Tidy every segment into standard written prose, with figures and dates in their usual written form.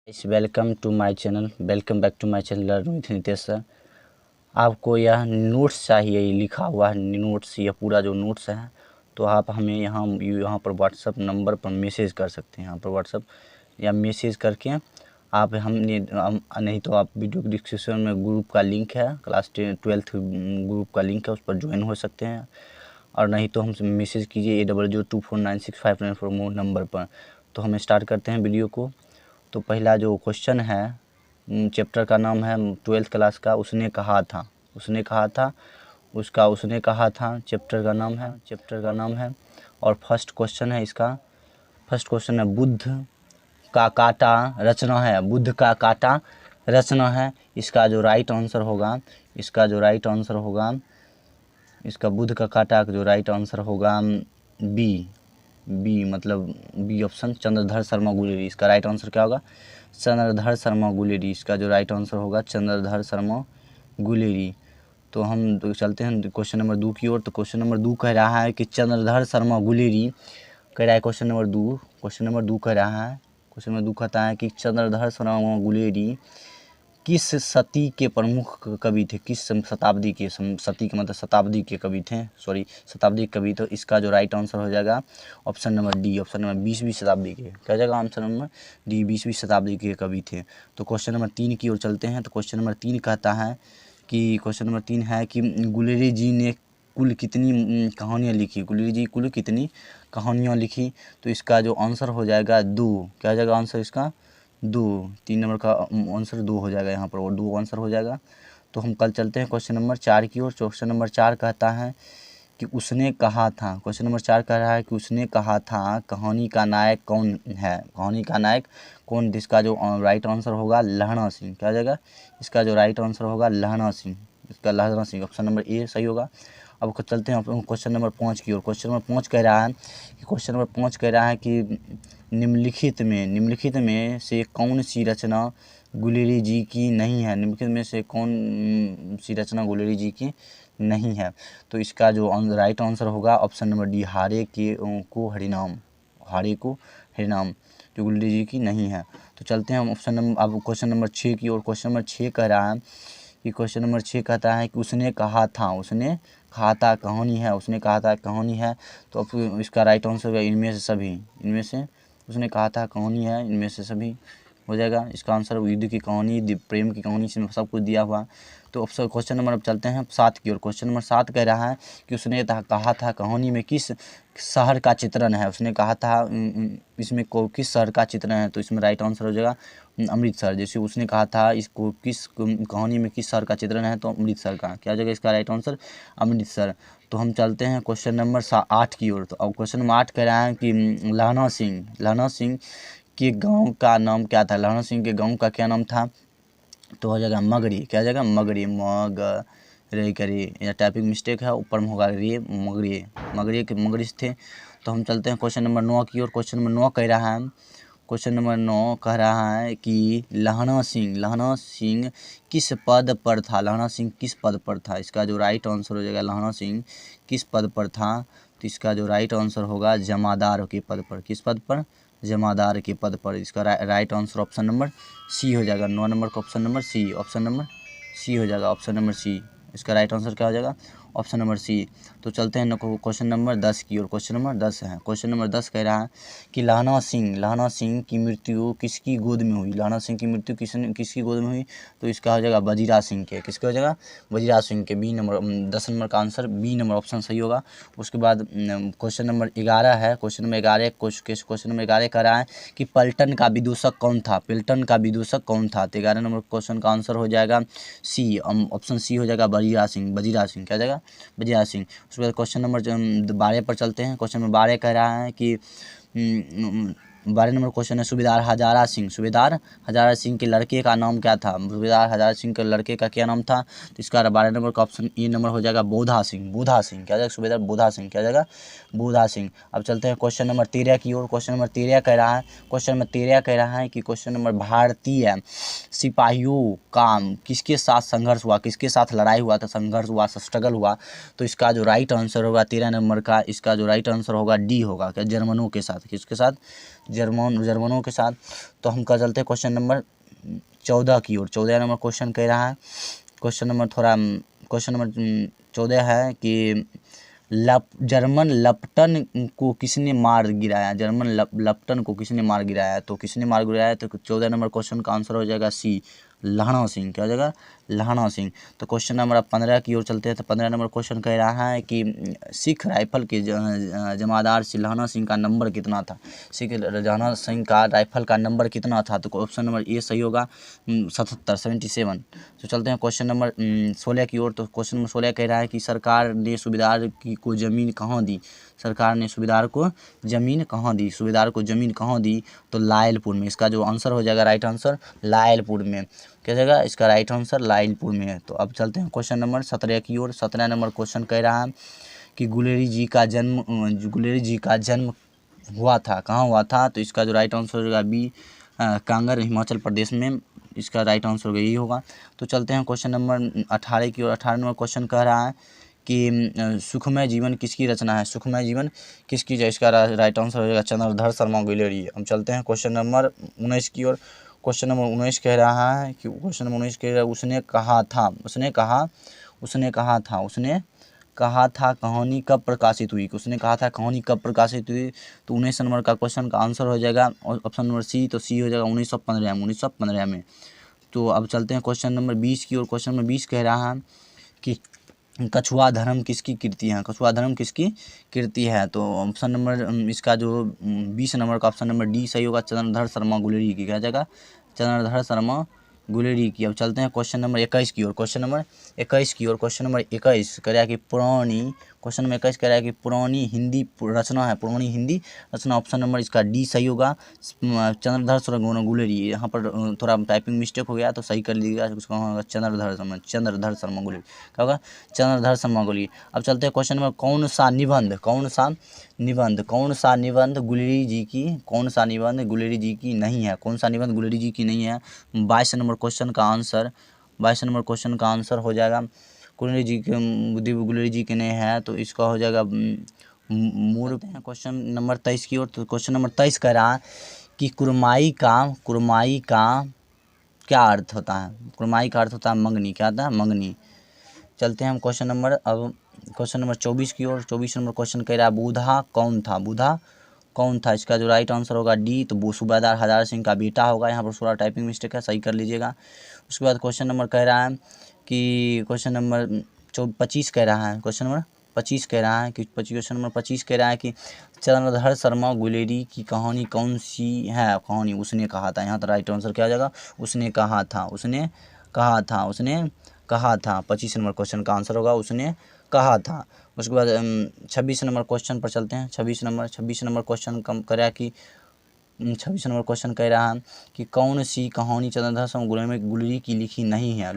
Welcome to my channel, welcome back to my channel learn with Nitesh sir. आपको यह notes चाहिए, लिखा हुआ है नोट्स, यह पूरा जो नोट्स है तो आप हमें यहाँ पर व्हाट्सअप नंबर पर मैसेज कर सकते हैं। यहाँ पर व्हाट्सअप या मैसेज करके आप नहीं तो आप वीडियो के डिस्क्रिप्शन में ग्रुप का लिंक है, क्लास 12th ग्रुप का लिंक है, उस पर ज्वाइन हो सकते हैं। और नहीं तो हमसे मैसेज कीजिए 8002496594 नंबर पर। तो हम स्टार्ट करते हैं वीडियो को। तो पहला जो क्वेश्चन है, चैप्टर का नाम है 12th क्लास का उसने कहा था चैप्टर का नाम है। और फर्स्ट क्वेश्चन है इसका, फर्स्ट क्वेश्चन है बुद्ध का काटा रचना है, बुद्ध का काटा रचना है। इसका जो राइट आंसर होगा, इसका बुद्ध का काटा जो राइट आंसर होगा बी मतलब बी ऑप्शन, चंद्रधर शर्मा गुलेरी। इसका राइट आंसर क्या होगा? चंद्रधर शर्मा गुलेरी। इसका जो राइट आंसर होगा चंद्रधर शर्मा गुलेरी। तो हम चलते हैं क्वेश्चन नंबर 2 की ओर। तो क्वेश्चन नंबर 2 कह रहा है कि चंद्रधर शर्मा गुलेरी कह रहा है, क्वेश्चन नंबर 2 कह रहा है, क्वेश्चन नंबर 2 कहता है कि चंद्रधर शर्मा गुलेरी किस सदी के प्रमुख कवि थे? किस शताब्दी के, सदी का मतलब शताब्दी के कवि थे, शताब्दी के कवि। तो इसका जो राइट आंसर हो जाएगा option number D, option number 20वीं शताब्दी के, क्या जाएगा आंसर नंबर डी, 20वीं शताब्दी के कवि थे। तो क्वेश्चन नंबर 3 की ओर चलते हैं। तो क्वेश्चन नंबर 3 कहता है कि गुलेरी जी ने कुल कितनी कहानियाँ लिखी? गुलेरी जी कुल कितनी कहानियाँ लिखी? तो इसका जो आंसर हो जाएगा 2, क्या जाएगा आंसर इसका 2, 3 नंबर का आंसर 2 हो जाएगा यहाँ पर, और 2 आंसर हो जाएगा। तो हम कल चलते हैं क्वेश्चन नंबर 4 की ओर। क्वेश्चन नंबर 4 कहता है कि उसने कहा था, क्वेश्चन नंबर 4 कह रहा है कि उसने कहा था कहानी का नायक कौन है? कहानी का नायक कौन? जिसका जो राइट आंसर होगा लहणा सिंह, क्या जाएगा इसका जो राइट आंसर होगा लहणा सिंह, इसका Lehna Singh, option number A सही होगा। अब चलते हैं क्वेश्चन नंबर 5 की ओर। क्वेश्चन नंबर 5 कह रहा है कि निम्नलिखित में से कौन सी रचना गुलेरी जी की नहीं है? निम्नलिखित में से कौन सी रचना गुलेरी जी की नहीं है? तो इसका जो राइट आंसर होगा ऑप्शन नंबर डी, हारे को हरिनाम, जो गुलेरी जी की नहीं है। तो चलते हैं हम अब क्वेश्चन नंबर 6 की ओर। क्वेश्चन नंबर 6 कह रहा है कि कहता है कि उसने कहा था कहानी है। तो अब इसका राइट आंसर होगा इनमें से उसने कहा था कहानी है, इनमें से सभी हो जाएगा इसका आंसर। युद्ध की कहानी, प्रेम की कहानी, इसमें सब कुछ दिया हुआ। तो अब क्वेश्चन नंबर अब चलते हैं 7 की ओर। क्वेश्चन नंबर 7 कह रहा है कि उसने कहा था कहानी में किस शहर का चित्रण है? उसने कहा था इसमें किस शहर का चित्रण है? तो इसमें राइट आंसर हो जाएगा अमृतसर। जैसे उसने कहा था इसको किस कहानी में किस शहर का चित्रण है, तो अमृतसर का, क्या जगह इसका राइट आंसर अमृतसर। तो हम चलते हैं क्वेश्चन नंबर 8 की ओर। तो अब क्वेश्चन नंबर 8 कह रहा है कि लहणा सिंह के गांव का नाम क्या था? लहणा सिंह के गांव का क्या नाम था? तो हो जाएगा मगरी, क्या जाएगा मगरी, रे करी, या टाइपिंग मिस्टेक है, ऊपर में होगा रे, मगरी थे। तो हम चलते हैं क्वेश्चन नंबर 9 की ओर। क्वेश्चन नंबर 9 कह रहा है कि लहणा सिंह किस पद पर था? इसका जो राइट आंसर हो जाएगा लहणा सिंह किस पद पर था? तो इसका जो राइट आंसर होगा जमादार के पद पर। किस पद पर? जमादार के पद पर। इसका right answer option number C हो जाएगा। 9 नंबर का ऑप्शन नंबर सी हो जाएगा, ऑप्शन नंबर सी। इसका राइट आंसर क्या हो जाएगा? Option number C. तो चलते हैं क्वेश्चन नंबर 10 की ओर। क्वेश्चन नंबर 10 है। क्वेश्चन नंबर 10 कह रहा है कि लहणा सिंह की मृत्यु किसकी गोद में हुई? लहणा सिंह की मृत्यु किसकी गोद में हुई? तो इसका हो जाएगा वजीरा सिंह के। किसके हो जाएगा? वजीरा सिंह के। बी नंबर 10 नंबर का आंसर बी नंबर ऑप्शन सही होगा। उसके बाद क्वेश्चन नंबर 11 है। क्वेश्चन नंबर 11 कह रहा है कि पलटन का विदूषक कौन था? तो 11 नंबर क्वेश्चन का आंसर हो जाएगा सी, ऑप्शन सी हो जाएगा वजीरा सिंह, क्या जाएगा वजीरा सिंह। उसके बाद क्वेश्चन नंबर 12 पर चलते हैं। क्वेश्चन नंबर 12 कह रहा है कि 12 नंबर क्वेश्चन है सुबेदार हजारा सिंह के लड़के का नाम क्या था? सुबेदार हजारा सिंह के लड़के का क्या नाम था? तो इसका 12 नंबर का ऑप्शन ए नंबर हो जाएगा बोधा सिंह, क्या जाएगा सुबेदार बोधा सिंह, क्या जाएगा बोधा सिंह। अब चलते हैं क्वेश्चन नंबर 13 की ओर। क्वेश्चन नंबर 13 कह रहा है कि क्वेश्चन नंबर भारतीय सिपाहियों का किसके साथ संघर्ष हुआ, किसके साथ लड़ाई हुआ था, संघर्ष हुआ, स्ट्रगल हुआ? तो इसका जो राइट आंसर होगा 13 नंबर का, इसका जो राइट आंसर होगा डी होगा, क्या जर्मनों के साथ। किसके साथ? जर्मनों के साथ। तो हम कर चलते हैं क्वेश्चन नंबर 14 की ओर। 14 नंबर क्वेश्चन कह रहा है, क्वेश्चन नंबर 14 है कि जर्मन लप्टन को किसने मार गिराया। जर्मन लप्टन को किसने मार गिराया। तो किसने मार गिराया, तो 14 नंबर क्वेश्चन का आंसर हो जाएगा सी, लहणा सिंह। क्या हो जाएगा, लहणा सिंह। तो क्वेश्चन नंबर 15 की ओर चलते हैं। तो 15 नंबर क्वेश्चन कह रहा है कि सिख राइफल के जमादार से लहणा सिंह का नंबर कितना था। सिख लहणा सिंह का राइफल का नंबर कितना था। तो ऑप्शन नंबर ए सही होगा, 77। तो चलते हैं क्वेश्चन नंबर 16 की ओर। तो क्वेश्चन नंबर 16 कह रहा है कि सरकार ने सूबेदार को ज़मीन कहाँ दी। सरकार ने सूबेदार को ज़मीन कहाँ दी। सूबेदार को ज़मीन कहाँ दी, तो लायलपुर में। इसका जो आंसर हो जाएगा, राइट आंसर लायलपुर में। क्या जाएगा, इसका राइट आंसर लायलपुर में है। तो अब चलते हैं क्वेश्चन नंबर 17 की ओर। 17 नंबर क्वेश्चन कह रहा है कि गुलेरी जी का जन्म हुआ था, कहाँ हुआ था। तो इसका जो राइट आंसर होगा बी, कांगड़ हिमाचल प्रदेश में। इसका राइट आंसर होगा यही होगा। तो चलते हैं क्वेश्चन नंबर 18 की ओर। 18 नंबर क्वेश्चन कह रहा है कि सुखमय जीवन किसकी रचना है। सुखमय जीवन किसकी है। इसका राइट आंसर हो जाएगा चंद्रधर शर्मा गुलेरी। हम चलते हैं क्वेश्चन नंबर 19 की ओर। क्वेश्चन नंबर 19 कह रहा है कि उसने कहा था कहानी कब प्रकाशित हुई। उसने कहा था कहानी कब प्रकाशित हुई। तो 19 नंबर का क्वेश्चन का आंसर हो जाएगा ऑप्शन नंबर सी। तो सी हो जाएगा 1915 में। तो अब चलते हैं क्वेश्चन नंबर 20 की ओर। क्वेश्चन नंबर 20 कह रहा है कि कछुआ धर्म किसकी कृति है। कछुआ धर्म किसकी कृति है। तो ऑप्शन नंबर इसका जो 20 नंबर का ऑप्शन नंबर डी सही होगा, चंद्रधर शर्मा गुलेरी की। क्या जाएगा, चंद्रधर शर्मा गुलेरी की। अब चलते हैं क्वेश्चन नंबर 21 की ओर। क्वेश्चन नंबर 21 की ओर। क्वेश्चन नंबर 21 कह रहा है कि पुरानी हिंदी रचना है। पुरानी हिंदी रचना ऑप्शन नंबर इसका डी सही होगा, चंद्रधर शर्मा गुलेरी। यहाँ पर थोड़ा टाइपिंग मिस्टेक हो गया तो सही कर लीजिएगा, उसका होगा चंद्रधर शर्मा गुलेरी। क्या होगा, चंद्रधर शर्मा गुलेरी। अब चलते हैं क्वेश्चन नंबर कौन सा निबंध गुलेरी जी की नहीं है। कौन सा निबंध गुलेरी जी की नहीं है। 22 नंबर क्वेश्चन का आंसर हो जाएगा गुलेरी जी के नहीं है। तो इसका हो जाएगा मूल। क्वेश्चन नंबर 23 की ओर। तो क्वेश्चन नंबर 23 कह रहा है कि कुरमाई का क्या अर्थ होता है। कुरमाई का अर्थ होता है मंगनी। क्या होता है, मंगनी। चलते हैं हम क्वेश्चन नंबर 24 की ओर। 24 नंबर क्वेश्चन कह रहा है बूढ़ा कौन था। इसका जो राइट आंसर होगा डी। तो वो सूबेदार हजार सिंह का बेटा होगा। यहाँ पर थोड़ा टाइपिंग मिस्टेक है, सही कर लीजिएगा। उसके बाद क्वेश्चन नंबर कह रहा है कि क्वेश्चन नंबर 25 कह रहा है कि चंद्रधर शर्मा गुलेरी की कहानी कौन सी है। कहानी उसने कहा था। यहाँ तो राइट आंसर क्या आ जाएगा, उसने कहा था। 25 नंबर क्वेश्चन का आंसर होगा उसने कहा था। उसके बाद 26 नंबर क्वेश्चन पर चलते हैं। 26 नंबर क्वेश्चन कम करा कि 26 नंबर क्वेश्चन कह रहा है कि कौन सी कहानी चंद्रधर शर्मा गुलेरी की लिखी नहीं है।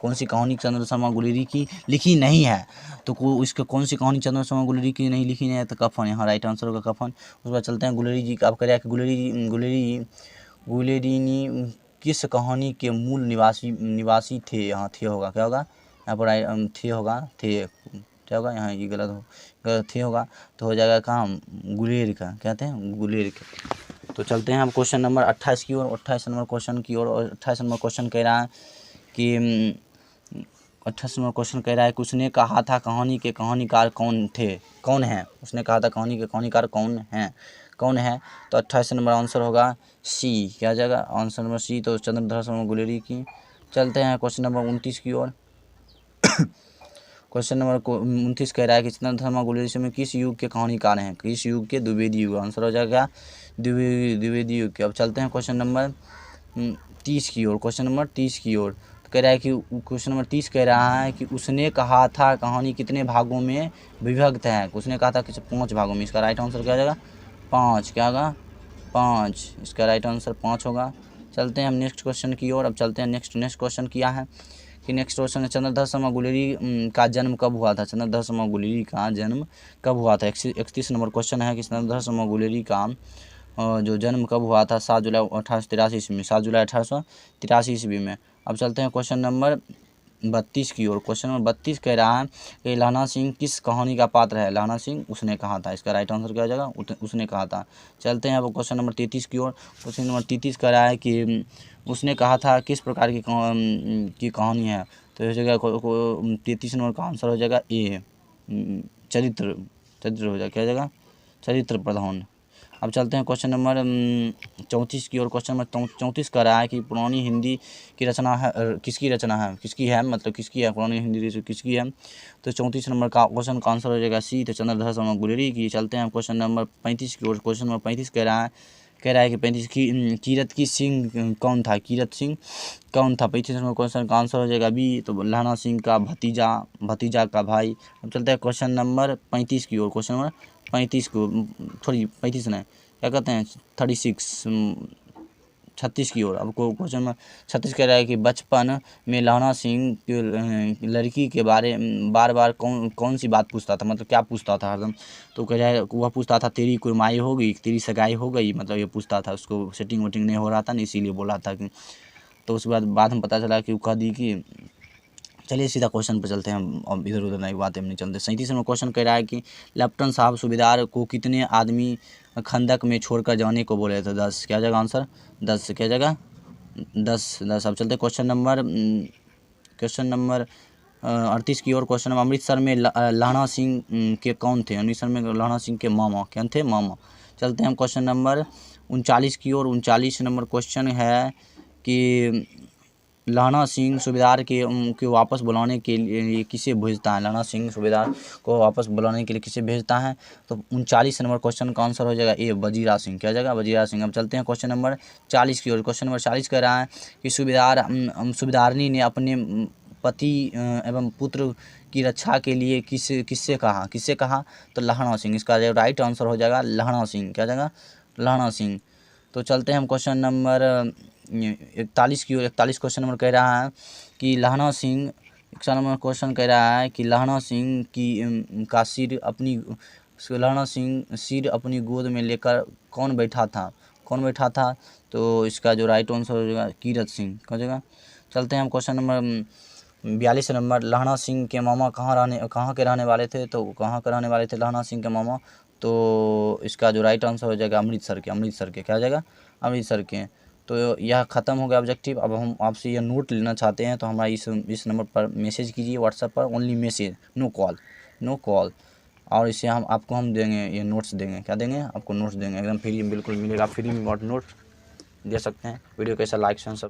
कौन सी कहानी चंद्रधर शर्मा गुलेरी की लिखी नहीं है। तो इसके कौन सी कहानी चंद्रधर शर्मा गुलेरी की नहीं लिखी नहीं है। तो कफन, यहाँ राइट आंसर होगा कफन। उसके बाद चलते हैं गुलेरी जी का। अब कह रहा है कि गुलेरी किस कहानी के मूल निवासी थे। यहाँ थे होगा, क्या होगा यहाँ पर थे होगा, क्या होगा यहाँ, ये गलत थे होगा। तो हो जाएगा काम गुलेर का। क्या कहते हैं, गुलेर का। तो चलते हैं हम क्वेश्चन नंबर 28 की ओर। 28 नंबर क्वेश्चन की ओर। और 28 नंबर क्वेश्चन कह रहा है कि 28 नंबर क्वेश्चन कह रहा है कि उसने कहा था कहानी के कहानीकार कौन है। उसने कहा था कहानी के कहानीकार कौन है। तो 28 नंबर आंसर होगा सी। क्या आ जाएगा, आंसर नंबर सी। तो चंद्रधर शर्मा गुलेरी की। चलते हैं क्वेश्चन नंबर 29 की ओर। क्वेश्चन नंबर 29 कह रहा है कि चंद्रधर शर्मा गुलेरी में किस युग के कहानीकार हैं। किस युग के, द्विवेदी युग। आंसर हो जाएगा द्विवेदी युग के। अब चलते हैं क्वेश्चन नंबर 30 की ओर। क्वेश्चन नंबर 30 की ओर कह रहा है कि क्वेश्चन नंबर 30 कह रहा है कि उसने कहा था कहानी कितने भागों में विभक्त है। उसने कहा था कि 5 भागों में। इसका राइट आंसर क्या हो जाएगा, 5। क्या होगा, 5। इसका राइट आंसर 5 होगा। चलते हैं हम नेक्स्ट क्वेश्चन की ओर। अब चलते हैं नेक्स्ट क्वेश्चन किया है कि नेक्स्ट क्वेश्चन है चंद्रधर शर्मा गुलेरी का जन्म कब हुआ था। चंद्रधर शर्मा गुलेरी का जन्म कब हुआ था। 31 नंबर क्वेश्चन है कि चंद्रधर शर्मा गुलेरी का जो जन्म कब हुआ था। 7 जुलाई 1883 ईस्वी में। 7 जुलाई 1883 ईस्वी में। अब चलते हैं क्वेश्चन नंबर 32 की ओर। क्वेश्चन नंबर 32 कह रहा है कि लहना सिंह किस कहानी का पात्र है। लहना सिंह उसने कहा था, इसका राइट आंसर क्या हो जाएगा, उसने कहा था। चलते हैं अब क्वेश्चन नंबर 33 की ओर। क्वेश्चन नंबर 33 कह रहा है कि उसने कहा था किस प्रकार की कहानी है। तो इस जगह 33 नंबर का आंसर हो जाएगा ए, चरित्र हो जाएगा, क्या हो जाएगा, चरित्र प्रधान। अब चलते हैं क्वेश्चन नंबर 34 की ओर। क्वेश्चन नंबर 34 कह रहा है कि पुरानी हिंदी की रचना है, किसकी रचना है, किसकी है, मतलब किसकी है, पुरानी हिंदी किसकी है। तो 34 नंबर का क्वेश्चन का आंसर हो जाएगा सी, तो चंद्रधर शर्मा गुलेरी की। चलते हैं क्वेश्चन नंबर 35 की ओर। क्वेश्चन नंबर 35 कह रहा है कि 35 की कीरत की सिंह कौन था, कीरत सिंह कौन था। 35 नंबर क्वेश्चन का आंसर हो जाएगा बी, तो लहना सिंह का भतीजा का भाई। अब चलते हैं क्वेश्चन नंबर 35 की ओर। क्वेश्चन नंबर 35 को, सॉरी 35 नहीं, क्या कहते हैं 36 की ओर। अब क्वेश्चन में 36 कह रहा है कि बचपन में लहना सिंह की लड़की के बारे बार बार कौन सी बात पूछता था, मतलब क्या पूछता था हरदम। तो कह रहा है वह पूछता था तेरी कुरमाई हो गई, तेरी सगाई हो गई, मतलब ये पूछता था, उसको सेटिंग वेटिंग नहीं हो रहा था ना, इसीलिए बोला था कि। तो उसके बाद में पता चला कि वो कह दी कि। चलिए सीधा क्वेश्चन पर चलते हैं हम, अब इधर उधर नहीं बातें नहीं चलते। 37 नंबर क्वेश्चन कह रहा है कि लेफ्टिनेंट साहब सूबेदार को कितने आदमी खंदक में छोड़कर जाने को बोले थे। 10, क्या जगह आंसर, 10 क्या जगह, 10। अब चलते क्वेश्चन नंबर 38 की ओर। क्वेश्चन नंबर अमृतसर में लहना सिंह के कौन थे। अमृतसर में लहना सिंह के मामा क्या थे, मामा। चलते हैं हम क्वेश्चन नंबर 39 की ओर। 39 नंबर क्वेश्चन है कि लहना सिंह सूबेदार के वापस बुलाने के लिए किसे भेजता है। लहना सिंह सूबेदार को वापस बुलाने के लिए किसे भेजता है। तो 39 नंबर क्वेश्चन का आंसर हो जाएगा ए, वजीरा सिंह, क्या जाएगा, वजीरा सिंह। अब चलते हैं क्वेश्चन नंबर 40 की ओर। क्वेश्चन नंबर 40 कह रहा है कि सूबेदारनी ने अपने पति एवं पुत्र की रक्षा के लिए किससे कहा। तो लहना सिंह, इसका जो राइट आंसर हो जाएगा लहना सिंह, क्या जाएगा, लहना सिंह। तो चलते हैं हम क्वेश्चन नंबर 41 की ओर। 41 क्वेश्चन नंबर कह रहा है कि लहना सिंह, 1 नंबर क्वेश्चन कह रहा है कि लहना सिंह का सिर अपनी गोद में लेकर कौन बैठा था। तो इसका जो राइट आंसर हो जाएगा कीरत सिंह, क्या हो जाएगा। चलते हैं हम क्वेश्चन नंबर 42 नंबर। लहना सिंह के मामा कहाँ के रहने वाले थे। तो कहाँ के रहने वाले थे लहना सिंह के मामा। तो इसका जो राइट आंसर हो जाएगा अमृतसर के, क्या हो जाएगा, अमृतसर के। तो यह ख़त्म हो गया ऑब्जेक्टिव। अब हम आपसे यह नोट लेना चाहते हैं तो हमारा इस नंबर पर मैसेज कीजिए व्हाट्सएप पर, ओनली मैसेज, नो कॉल। और इसे आपको हम देंगे, ये नोट्स देंगे, क्या देंगे, आपको नोट्स देंगे, एकदम फ्री, बिल्कुल मिलेगा फ्री में नोट्स दे सकते हैं। वीडियो कैसा, लाइक सब